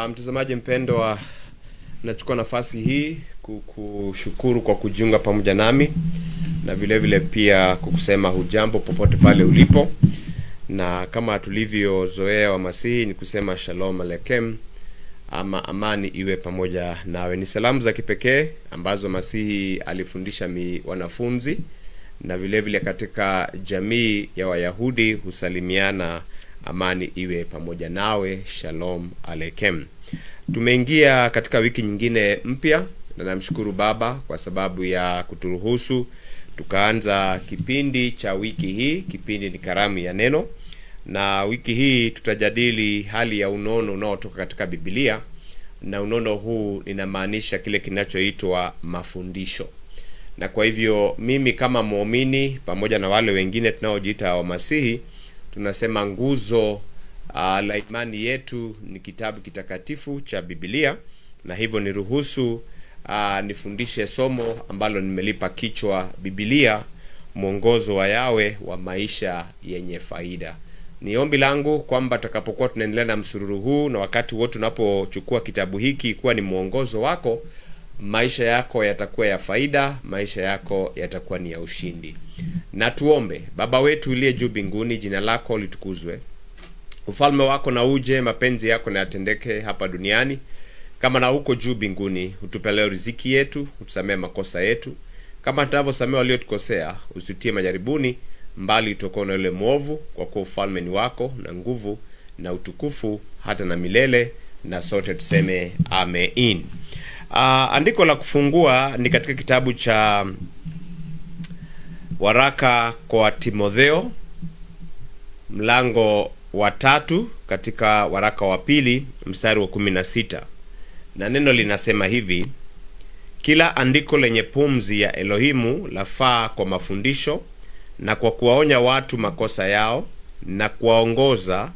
Mtazamaji mpendwa, nachukua nafasi hii kukushukuru kwa kujiunga pamoja nami na vile vile pia kukusema hujambo popote pale ulipo, na kama tulivyozoea wa Masihi ni kusema shalom aleichem, ama amani iwe pamoja nawe. Ni salamu za kipekee ambazo Masihi alifundisha wanafunzi, na vile vile katika jamii ya Wayahudi husalimiana amani iwe pamoja nawe, shalom aleichem. Tumeingia katika wiki nyingine mpya, na namshukuru Baba kwa sababu ya kuturuhusu tukaanza kipindi cha wiki hii. Kipindi ni karamu ya neno, na wiki hii tutajadili hali ya unono unaotoka katika Biblia, na unono huu ninamaanisha kile kinachoitwa mafundisho. Na kwa hivyo mimi kama muumini pamoja na wale wengine tunaojiita wa Masihi tunasema nguzo la imani yetu ni kitabu kitakatifu cha Biblia, na hivyo niruhusu nifundishe somo ambalo nimelipa kichwa Biblia, mwongozo wa Yawe wa maisha yenye faida. Ni ombi langu kwamba tutakapokuwa tunaendelea na msururu huu, na wakati wote tunapochukua kitabu hiki kuwa ni mwongozo wako, maisha yako yatakuwa ya faida, maisha yako yatakuwa ni ya ushindi. Na tuombe. Baba wetu uliye juu mbinguni, jina lako litukuzwe. Ufalme wako na uje, mapenzi yako na yatendeke hapa duniani kama na huko juu mbinguni. Utupe leo riziki yetu, utusamee makosa yetu kama tunavyosamea waliotukosea, usitutie majaribuni, mbali utokao na yule mwovu, kwa kuwa ufalme ni wako na nguvu na utukufu hata na milele, na sote tuseme amen. Andiko la kufungua ni katika kitabu cha waraka kwa Timotheo, mlango wa 3, katika waraka wa pili mstari wa 16, na neno linasema hivi: kila andiko lenye pumzi ya Elohimu lafaa kwa mafundisho na kwa kuwaonya watu makosa yao na kuwaongoza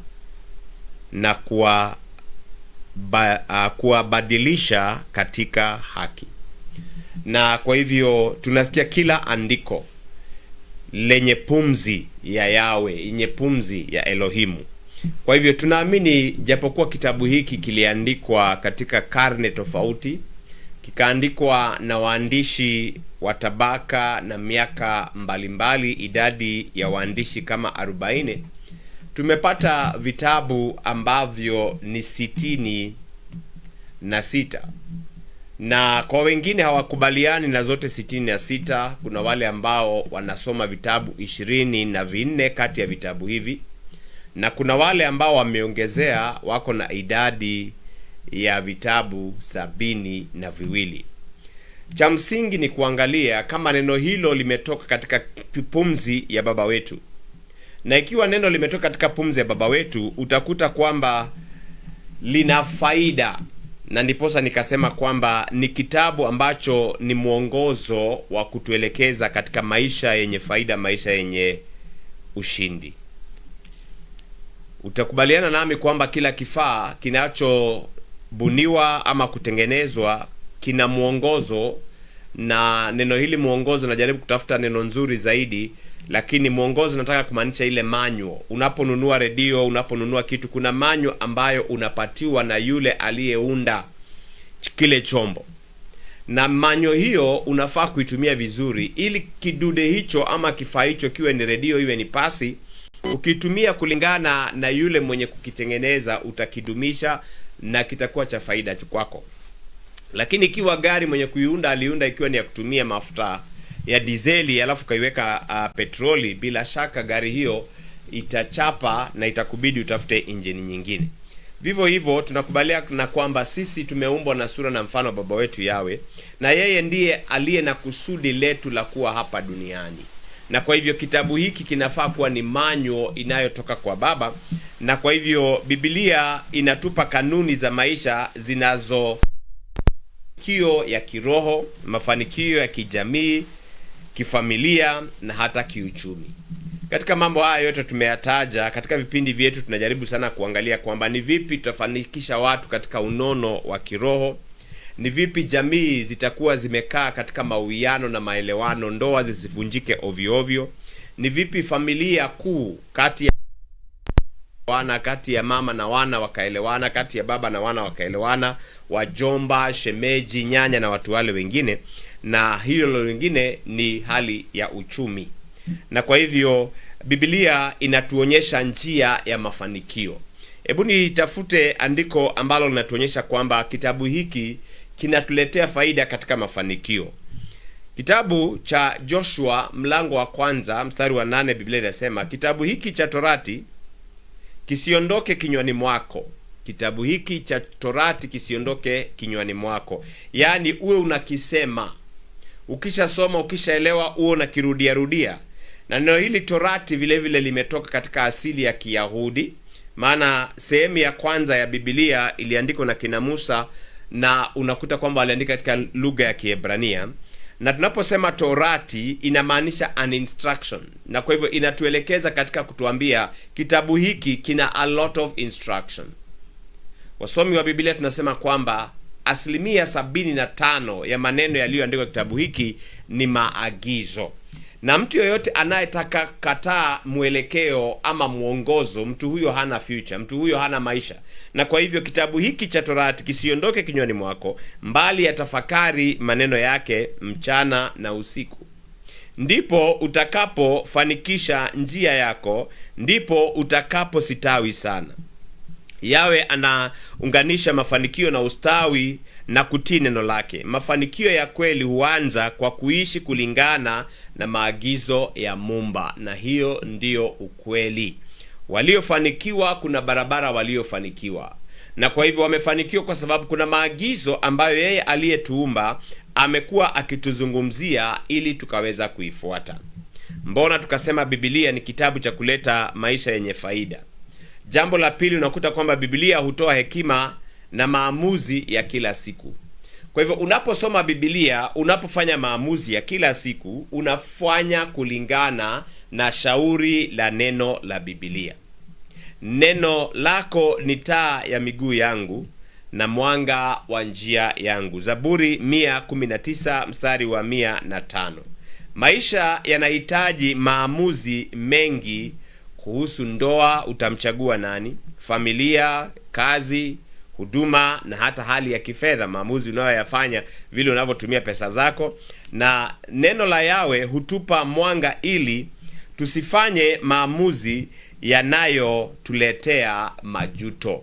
na kuwabadilisha katika haki. Na kwa hivyo tunasikia kila andiko lenye pumzi ya Yawe, yenye pumzi ya Elohimu. Kwa hivyo tunaamini japokuwa kitabu hiki kiliandikwa katika karne tofauti, kikaandikwa na waandishi wa tabaka na miaka mbalimbali, idadi ya waandishi kama 40, tumepata vitabu ambavyo ni 66, na kwa wengine hawakubaliani na zote 66. Kuna wale ambao wanasoma vitabu 24 kati ya vitabu hivi, na kuna wale ambao wameongezea, wako na idadi ya vitabu 72. Cha msingi ni kuangalia kama neno hilo limetoka katika pumzi ya Baba wetu, na ikiwa neno limetoka katika pumzi ya Baba wetu, utakuta kwamba lina faida. Na ndiposa nikasema kwamba ni kitabu ambacho ni mwongozo wa kutuelekeza katika maisha yenye faida, maisha yenye ushindi. Utakubaliana nami kwamba kila kifaa kinachobuniwa ama kutengenezwa kina mwongozo, na neno hili mwongozo, najaribu kutafuta neno nzuri zaidi, lakini mwongozo nataka kumaanisha ile manyo. Unaponunua redio, unaponunua kitu, kuna manyo ambayo unapatiwa na yule aliyeunda kile chombo, na manyo hiyo unafaa kuitumia vizuri, ili kidude hicho ama kifaa hicho, kiwe ni redio iwe ni pasi, ukitumia kulingana na yule mwenye kukitengeneza, utakidumisha na kitakuwa cha faida kwako. Lakini ikiwa gari mwenye kuiunda aliunda ikiwa ni ya kutumia mafuta ya dizeli alafu kaiweka petroli, bila shaka gari hiyo itachapa na itakubidi utafute injini nyingine. Vivyo hivyo tunakubaliana na kwamba sisi tumeumbwa na sura na mfano wa Baba wetu Yawe, na yeye ndiye aliye na kusudi letu la kuwa hapa duniani. Na kwa hivyo kitabu hiki kinafaa kuwa ni manyo inayotoka kwa Baba, na kwa hivyo Biblia inatupa kanuni za maisha zinazo kio ya kiroho, mafanikio ya kijamii, kifamilia na hata kiuchumi. Katika mambo haya yote tumeyataja katika vipindi vyetu, tunajaribu sana kuangalia kwamba ni vipi tutafanikisha watu katika unono wa kiroho, ni vipi jamii zitakuwa zimekaa katika mauiano na maelewano, ndoa zisivunjike ovyo ovyo, ni vipi familia kuu kati ya wana kati ya mama na wana wakaelewana, kati ya baba na wana wakaelewana, wajomba, shemeji, nyanya na watu wale wengine, na hilo lingine ni hali ya uchumi. Na kwa hivyo Biblia inatuonyesha njia ya mafanikio. Hebu nitafute andiko ambalo linatuonyesha kwamba kitabu hiki kinatuletea faida katika mafanikio. Kitabu cha Joshua mlango wa 1 mstari wa 8, Biblia inasema, kitabu hiki cha Torati kisiondoke kinywani mwako. Kitabu hiki cha Torati kisiondoke kinywani mwako. Yaani uwe unakisema. Ukishasoma, ukishaelewa, uwe unakirudia rudia. Na neno hili Torati vile vile limetoka katika asili ya Kiyahudi. Maana sehemu ya kwanza ya Biblia iliandikwa na kina Musa, na unakuta kwamba aliandika katika lugha ya Kiebrania. Na tunaposema Torati inamaanisha an instruction, na kwa hivyo inatuelekeza katika kutuambia kitabu hiki kina a lot of instruction. Wasomi wa Biblia tunasema kwamba 75% ya maneno yaliyoandikwa kitabu hiki ni maagizo. Na mtu yoyote anayetaka kataa mwelekeo ama mwongozo, mtu huyo hana future, mtu huyo hana maisha. Na kwa hivyo kitabu hiki cha Torati kisiondoke kinywani mwako, mbali ya tafakari maneno yake mchana na usiku. Ndipo utakapofanikisha njia yako, ndipo utakapositawi sana. Yawe anaunganisha mafanikio na ustawi na kutii neno lake. Mafanikio ya kweli huanza kwa kuishi kulingana na maagizo ya Muumba, na hiyo ndiyo ukweli. Waliofanikiwa, kuna barabara waliofanikiwa. Na kwa hivyo wamefanikiwa kwa sababu kuna maagizo ambayo yeye aliyetuumba amekuwa akituzungumzia ili tukaweza kuifuata. Mbona tukasema Biblia ni kitabu cha kuleta maisha yenye faida? Jambo la pili, unakuta kwamba Biblia hutoa hekima na maamuzi ya kila siku. Kwa hivyo unaposoma Biblia, unapofanya maamuzi ya kila siku, unafanya kulingana na shauri la neno la Biblia. Neno lako ni taa ya miguu yangu na mwanga wa njia yangu. Zaburi 119 mstari wa 105. Maisha yanahitaji maamuzi mengi. Kuhusu ndoa, utamchagua nani? Familia, kazi, huduma na hata hali ya kifedha, maamuzi unayoyafanya, vile unavyotumia pesa zako. Na neno la Yawe hutupa mwanga ili tusifanye maamuzi yanayotuletea majuto.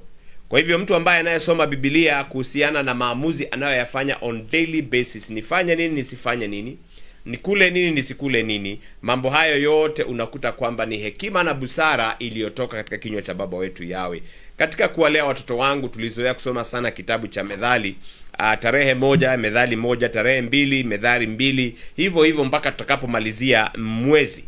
Kwa hivyo mtu ambaye anayesoma Biblia kuhusiana na maamuzi anayoyafanya on daily basis, nifanye nini, nisifanye nini, nikule nini, nisikule nini, mambo hayo yote unakuta kwamba ni hekima na busara iliyotoka katika kinywa cha Baba wetu Yawe. Katika kuwalea watoto wangu tulizoea kusoma sana kitabu cha Methali, tarehe 1 Methali 1, tarehe 2 Methali 2, hivyo hivyo mpaka tutakapomalizia mwezi.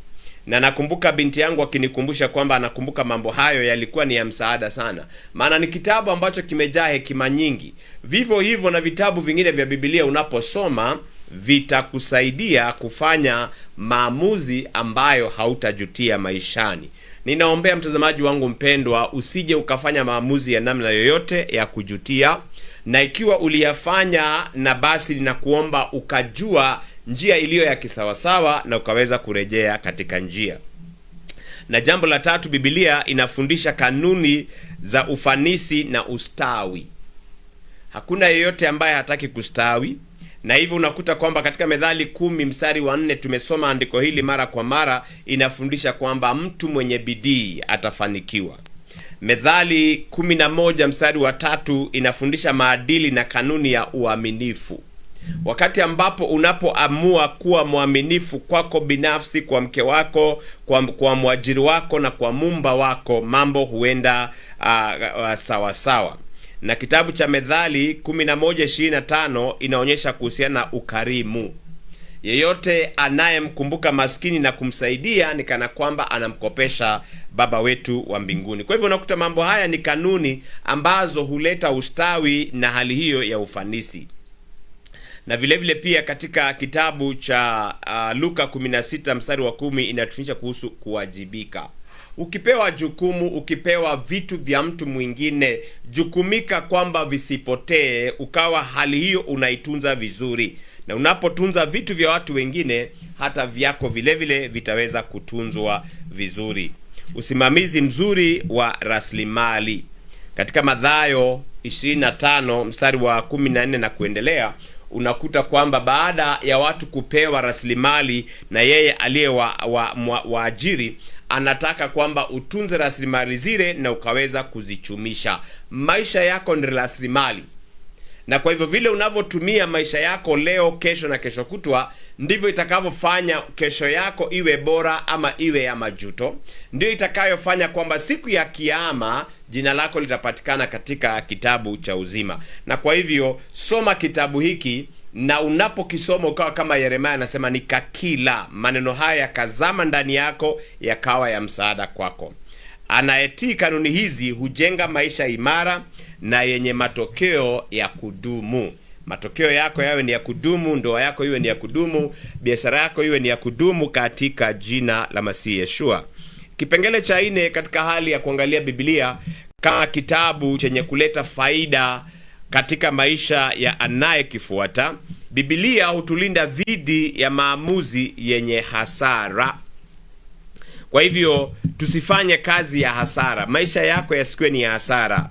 Na nakumbuka binti yangu akinikumbusha kwamba anakumbuka mambo hayo yalikuwa ni ya msaada sana. Maana ni kitabu ambacho kimejaa hekima nyingi. Vivyo hivyo na vitabu vingine vya Biblia unaposoma vitakusaidia kufanya maamuzi ambayo hautajutia maishani. Ninaombea mtazamaji wangu mpendwa, usije ukafanya maamuzi ya namna yoyote ya kujutia. Na ikiwa uliyafanya, na basi ninakuomba ukajua njia iliyo ya kisawasawa na ukaweza kurejea katika njia. Na jambo la tatu, Biblia inafundisha kanuni za ufanisi na ustawi. Hakuna yeyote ambaye hataki kustawi. Na hivyo unakuta kwamba katika Methali 10 mstari wa 4, tumesoma andiko hili mara kwa mara, inafundisha kwamba mtu mwenye bidii atafanikiwa. Methali 11 mstari wa 3 inafundisha maadili na kanuni ya uaminifu. Wakati ambapo unapoamua kuwa mwaminifu kwako binafsi, kwa mke wako, kwa mwajiri wako na kwa Muumba wako, mambo huenda sawa sawa. Na kitabu cha Methali 11:25 inaonyesha kuhusiana na ukarimu. Yeyote anayemkumbuka maskini na kumsaidia ni kana kwamba anamkopesha Baba wetu wa mbinguni. Kwa hivyo unakuta mambo haya ni kanuni ambazo huleta ustawi na hali hiyo ya ufanisi. Na vile vile pia katika kitabu cha Luka 16 mstari wa 10 inatufundisha kuhusu kuwajibika. Ukipewa jukumu, ukipewa vitu vya mtu mwingine, jukumika kwamba visipotee, ukawa hali hiyo unaitunza vizuri. Na unapotunza vitu vya watu wengine, hata vyako vile vile vitaweza kutunzwa vizuri. usimamizi mzuri wa rasilimali. Katika Mathayo 25 mstari wa 14 na kuendelea, unakuta kwamba baada ya watu kupewa rasilimali na yeye aliye waajiri, anataka kwamba utunze rasilimali zile na ukaweza kuzichumisha. Maisha yako ni rasilimali. Na kwa hivyo vile unavyotumia maisha yako leo, kesho na kesho kutwa, ndivyo itakavyofanya kesho yako iwe bora ama iwe ya majuto. Ndio itakayofanya kwamba siku ya kiyama jina lako litapatikana katika kitabu cha uzima. Na kwa hivyo soma kitabu hiki, na unapokisoma ukawa kama Yeremia anasema, nikakila maneno haya yakazama ndani yako, yakawa ya msaada kwako. Anayetii kanuni hizi hujenga maisha imara na yenye matokeo ya kudumu. Matokeo yako yawe ni ya kudumu, ndoa yako iwe ni ya kudumu, biashara yako iwe ni ya kudumu katika jina la Masihi Yeshua. Kipengele cha 4 katika hali ya kuangalia Biblia kama kitabu chenye kuleta faida katika maisha ya anayekifuata. Biblia hutulinda dhidi ya maamuzi yenye hasara. Kwa hivyo tusifanye kazi ya hasara. Maisha yako yasiwe ni ya hasara.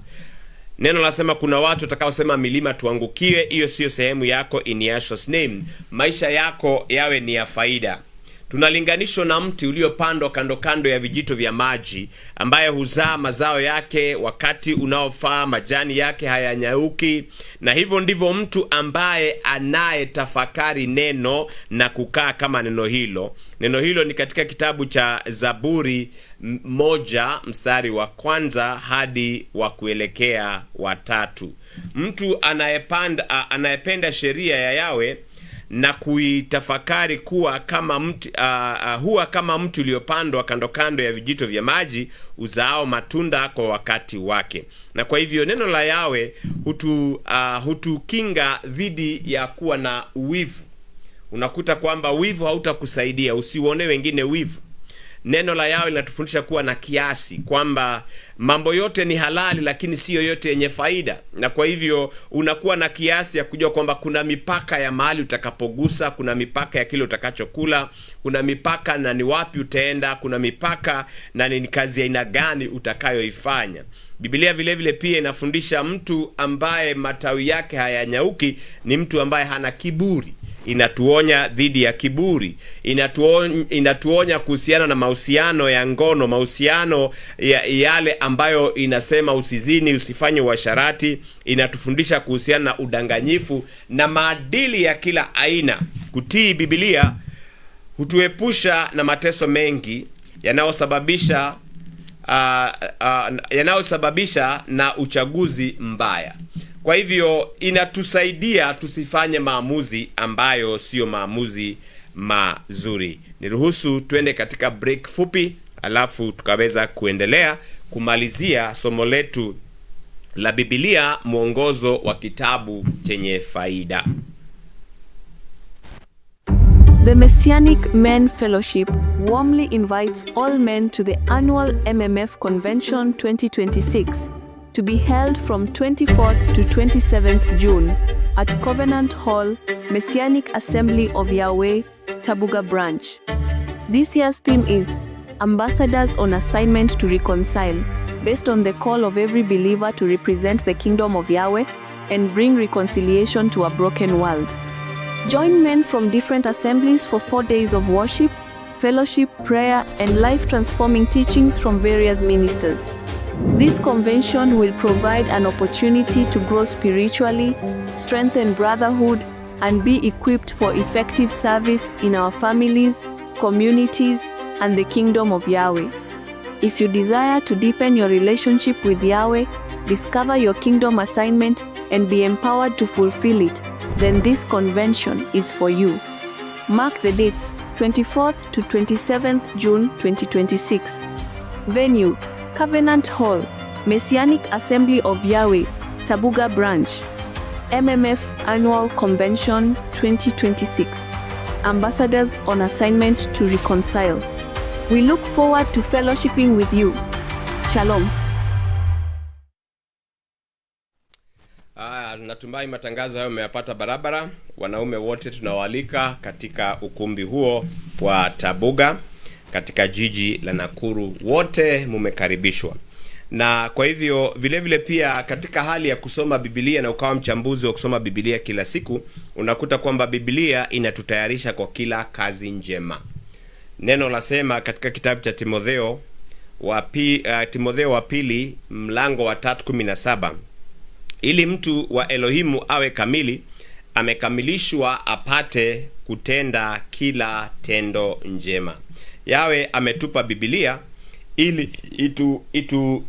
Neno lasema kuna watu watakaosema milima tuangukie. Hiyo sio sehemu yako, in Yeshua's name. Maisha yako yawe ni ya faida. Tunalinganishwa na mti uliopandwa kando kando ya vijito vya maji, ambaye huzaa mazao yake wakati unaofaa, majani yake hayanyauki. Na hivyo ndivyo mtu ambaye anayetafakari neno na kukaa kama neno hilo. Neno hilo ni katika kitabu cha Zaburi 1 mstari wa 1 hadi wa kuelekea wa 3. Mtu anayependa sheria ya Yawe na kuitafakari kuwa kama mti, huwa kama mtu uliopandwa kando kando ya vijito vya maji, uzao matunda kwa wakati wake. Na kwa hivyo neno la Yawe hutukinga dhidi ya kuwa na uwivu. Unakuta kwamba wivu hautakusaidia, usiuone wengine wivu. Neno la Yawe linatufundisha kuwa na kiasi, kwamba mambo yote ni halali lakini sio yote yenye faida. Na kwa hivyo unakuwa na kiasi ya kujua kwamba kuna mipaka ya mahali utakapogusa, kuna mipaka ya kile utakachokula, kuna mipaka na ni wapi utaenda, kuna mipaka na ni kazi ya aina gani utakayoifanya. Biblia vile vile pia inafundisha mtu ambaye matawi yake hayanyauki ni mtu ambaye hana kiburi. Inatuonya dhidi ya kiburi. Inatuonya kuhusiana na mahusiano ya ngono, mahusiano yale ambayo inasema usizini, usifanye uasharati. Inatufundisha kuhusiana na udanganyifu na maadili ya kila aina. Kutii Biblia hutuepusha na mateso mengi yanayosababisha na uchaguzi mbaya. Kwa hivyo inatusaidia tusifanye maamuzi ambayo sio maamuzi mazuri. Niruhusu twende katika break fupi, alafu tukaweza kuendelea kumalizia somo letu la Biblia, mwongozo wa kitabu chenye faida. The Messianic Men Fellowship warmly invites all men to the annual MMF Convention 2026 to be held from 24th to 27th June at Covenant Hall, Messianic Assembly of Yahweh, Tabuga Branch. This year's theme is Ambassadors on Assignment to Reconcile, based on the call of every believer to represent the kingdom of Yahweh and bring reconciliation to a broken world. Join men from different assemblies for 4 days of worship, fellowship, prayer, and life-transforming teachings from various ministers. This convention will provide an opportunity to grow spiritually, strengthen brotherhood, and be equipped for effective service in our families, communities, and the kingdom of Yahweh. If you desire to deepen your relationship with Yahweh, discover your kingdom assignment, and be empowered to fulfill it, then this convention is for you. Mark the dates, 24th to 27th June 2026. Venue, Covenant Hall, Messianic Assembly of Yahweh, Tabuga Branch. MMF Annual Convention 2026. Ambassadors on Assignment to Reconcile. We look forward to fellowshipping with you. Shalom. Natumai matangazo hayo mmeyapata barabara. Wanaume wote tunawaalika katika ukumbi huo wa Tabuga, katika jiji la Nakuru. Wote mumekaribishwa. Na kwa hivyo vile vile pia katika hali ya kusoma Biblia na ukawa mchambuzi wa kusoma Biblia kila siku, unakuta kwamba Biblia inatutayarisha kwa kila kazi njema. Neno lasema katika kitabu cha Timotheo wa pili mlango wa 3:17, ili mtu wa Elohimu awe kamili, amekamilishwa apate kutenda kila tendo njema. Yawe ametupa Biblia ili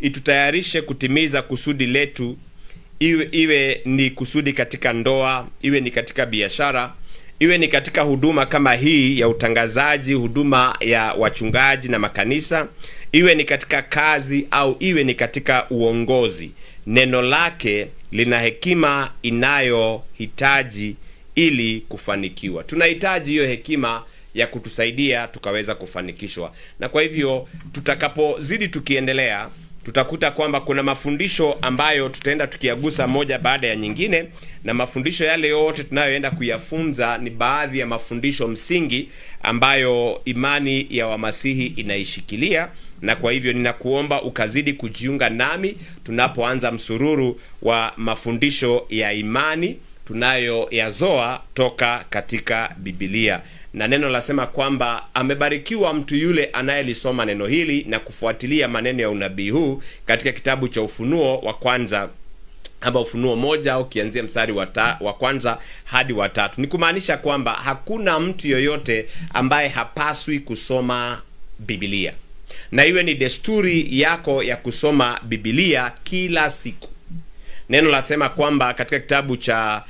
itutayarishe kutimiza kusudi letu, iwe ni kusudi katika ndoa, iwe ni katika biashara, iwe ni katika huduma kama hii ya utangazaji, huduma ya wachungaji na makanisa, iwe ni katika kazi au iwe ni katika uongozi. Neno lake lina hekima inayohitaji ili kufanikiwa. Tunahitaji hiyo hekima ya kutusaidia tukaweza kufanikishwa. Na kwa hivyo tutakapozidi tukiendelea, tutakuta kwamba kuna mafundisho ambayo tutaenda tukiagusa moja baada ya nyingine, na mafundisho yale yote tunayoenda kuyafunza ni baadhi ya mafundisho msingi ambayo imani ya Wamasihi inaishikilia. Na kwa hivyo ninakuomba ukazidi kujiunga nami tunapoanza msururu wa mafundisho ya imani tunayoyazoa toka katika Biblia. Na neno lasema kwamba amebarikiwa mtu yule anayelisoma neno hili na kufuatilia maneno ya unabii huu katika kitabu cha Ufunuo wa kwanza, ama Ufunuo 1 au kianzia mstari wa kwanza hadi wa 3. Ni kumaanisha kwamba hakuna mtu yoyote ambaye hapaswi kusoma Biblia, na iwe ni desturi yako ya kusoma Biblia kila siku. Neno lasema kwamba katika kitabu cha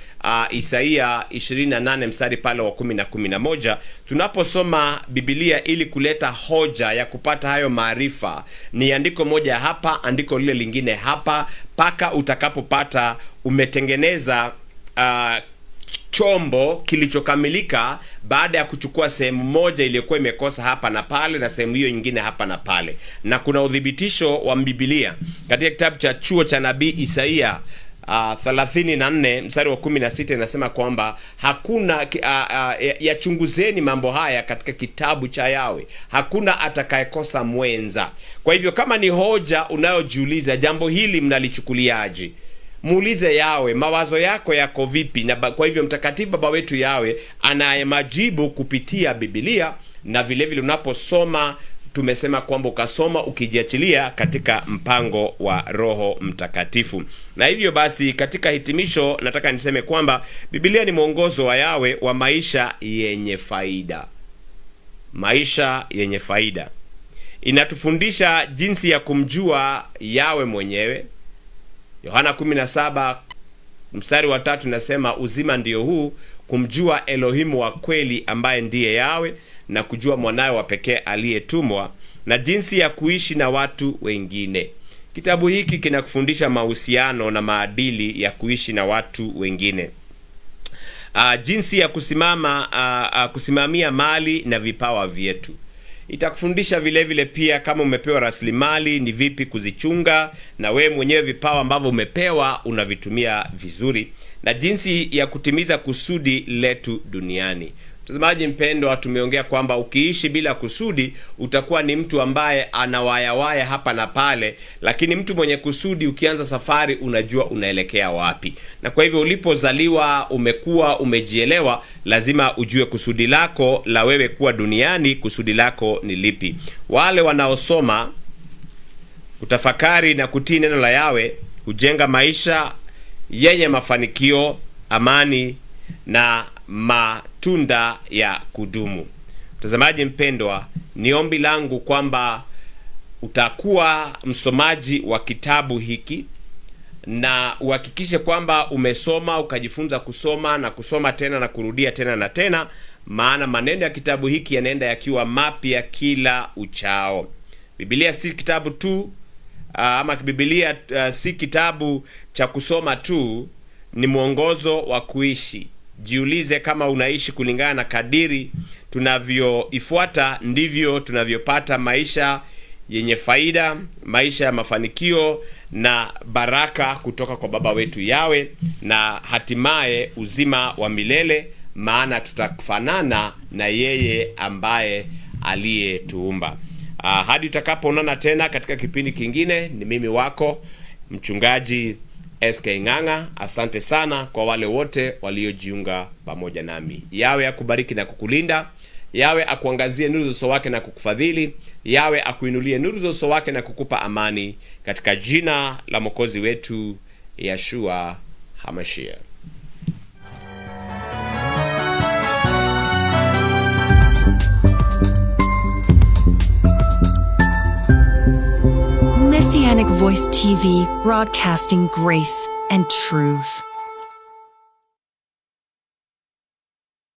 Isaia 28 mstari pale wa 10 na 11, tunaposoma Biblia ili kuleta hoja ya kupata hayo maarifa, ni andiko moja hapa, andiko lile lingine hapa, paka utakapopata umetengeneza chombo kilichokamilika baada ya kuchukua sehemu moja iliyokuwa imekosa hapa na pale na sehemu hiyo nyingine hapa na pale. Na kuna udhibitisho wa Biblia katika kitabu cha chuo cha nabii Isaia 34 mstari wa 16, inasema kwamba hakuna yachunguzeni mambo haya katika kitabu cha Yawe, hakuna atakayekosa mwenza. Kwa hivyo kama ni hoja unayojiuliza, jambo hili mnalichukuliaje, muulize Yawe, mawazo yako yako vipi? Na kwa hivyo mtakatifu Baba wetu Yawe anaye majibu kupitia Biblia. Na vile vile unaposoma, tumesema kwamba ukasoma ukijiachilia katika mpango wa Roho Mtakatifu. Na hivyo basi katika hitimisho nataka niseme kwamba Biblia ni mwongozo wa Yawe wa maisha yenye faida. Maisha yenye faida. Inatufundisha jinsi ya kumjua Yawe mwenyewe. Yohana 17 mstari wa 3 nasema, uzima ndio huu, kumjua Elohimu wa kweli ambaye ndiye Yawe, na kujua mwanawe wa pekee aliyetumwa, na jinsi ya kuishi na watu wengine. Kitabu hiki kinakufundisha mahusiano na maadili ya kuishi na watu wengine. Jinsi ya kusimamia mali na vipawa vyetu. Itakufundisha vile vile pia kama umepewa rasilimali ni vipi kuzichunga, na wewe mwenyewe vipawa ambavyo umepewa unavitumia vizuri, na jinsi ya kutimiza kusudi letu duniani. Mtazamaji mpendwa, tumeongea kwamba ukiishi bila kusudi utakuwa ni mtu ambaye anawayawaya hapa na pale, lakini mtu mwenye kusudi ukianza safari unajua unaelekea wapi. Na kwa hivyo ulipozaliwa umekuwa umejielewa, lazima ujue kusudi lako la wewe kuwa duniani, kusudi lako ni lipi. Wale wanaosoma, utafakari na kutii neno la Yawe hujenga maisha yenye mafanikio, amani na matunda ya kudumu. Mtazamaji mpendwa, ni ombi langu kwamba utakuwa msomaji wa kitabu hiki, na uhakikishe kwamba umesoma, ukajifunza kusoma na kusoma tena na kurudia tena na tena, maana maneno ya kitabu hiki yanaenda yakiwa mapya kila uchao. Biblia si kitabu tu, ama Biblia si kitabu cha kusoma tu, ni mwongozo wa kuishi. Jiulize kama unaishi kulingana na kadiri tunavyoifuata, ndivyo tunavyopata maisha yenye faida, maisha ya mafanikio na baraka kutoka kwa Baba wetu Yawe, na hatimaye uzima wa milele, maana tutafanana na yeye ambaye aliyetuumba. Hadi tutakapoonana tena katika kipindi kingine, ni mimi wako mchungaji SK Ng'ang'a. Asante sana kwa wale wote waliojiunga pamoja nami. Yawe akubariki na kukulinda, yawe akuangazie nuru za uso wake na kukufadhili, yawe akuinulie nuru za uso wake na kukupa amani, katika jina la Mwokozi wetu Yeshua HaMashiach. Messianic Voice TV, broadcasting grace and truth.